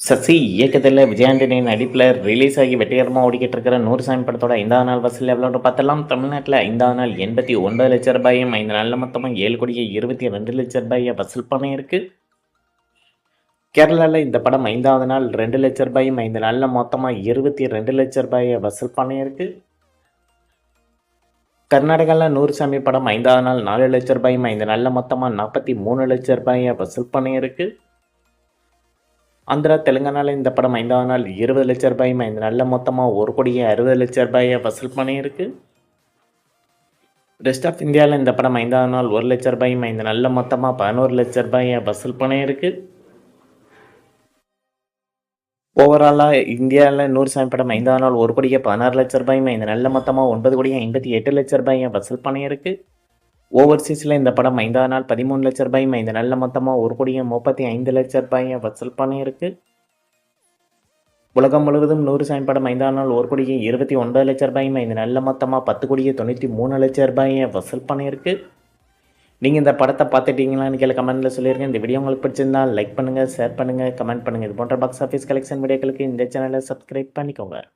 சசி இயக்கத்தில் விஜயாண்டனி நடிப்பில் ரிலீஸ் ஆகி வெற்றிகரமாக ஓடிக்கிட்டு இருக்கிற 100 சாமி படத்தோட 5வது நாள் வசூல் எவ்வளோன்னு பார்த்தலாம். தமிழ்நாட்டில் 5வது நாள் 89 லட்சம் ரூபாயும் 5 நாளில் மொத்தமாக 7,22 லட்சம் ரூபாயை வசூல் பண்ணியிருக்கு. கேரளாவில் இந்த படம் 5வது நாள் 2 லட்சம் ரூபாயும் 5 நாளில் மொத்தமாக 22 லட்சம் ரூபாயை வசூல் பண்ணியிருக்கு. கர்நாடகாவில் 100 சாமி படம் 5வது நாள் 4 லட்சம் ரூபாயும் 5 நாளில் மொத்தமாக 43 லட்சம் ரூபாயை வசூல் பண்ணியிருக்கு. ஆந்திரா தெலுங்கானாவில் இந்த படம் 5வது நாள் 20 லட்சம் ரூபாயும் 5 நாளில் மொத்தமாக 1,60 லட்சம் ரூபாயை வசூல் பண்ணியிருக்கு. ரெஸ்ட் ஆஃப் இந்தியாவில் இந்த படம் 5வது நாள் 1 லட்சம் ரூபாயும் 5 நாளில் மொத்தமாக 11 லட்சம் ரூபாயை வசூல் பண்ணியிருக்கு. ஓவராலாக இந்தியாவில் 100 சாமி படம் 5வது நாள் 1,16 லட்சம் ரூபாயும் 5 நாளில் மொத்தமாக 9,58 லட்சம் ரூபாயை வசூல் பண்ணியிருக்கு. ஓவர்சீஸில் இந்த படம் 5வது நாள் 13 லட்சம் ரூபாயும் 5 நாளில் மொத்தமாக 1,35 லட்சம் ரூபாயை வசூல் பண்ணியிருக்கு. உலகம் முழுவதும் 100 சாமி படம் 5வது நாள் 1,29 லட்சம் ரூபாயும் 5 நாளில் மொத்தமாக 10,93 லட்சம் ரூபாயை வசூல் பண்ணியிருக்கு. நீங்கள் இந்த படத்தை பார்த்துட்டீங்களான்னு கீழே கமெண்ட்டில் சொல்லியிருக்கேன். இந்த வீடியோ உங்களுக்கு பிடிச்சிருந்தா லைக் பண்ணுங்கள், ஷேர் பண்ணுங்கள், கமெண்ட் பண்ணுங்கள். இது போன்ற பாக்ஸ் ஆஃபீஸ் கலெக்ஷன் வீடியோக்களுக்கு இந்த சேனலை சப்ஸ்கிரைப் பண்ணிக்கோங்க.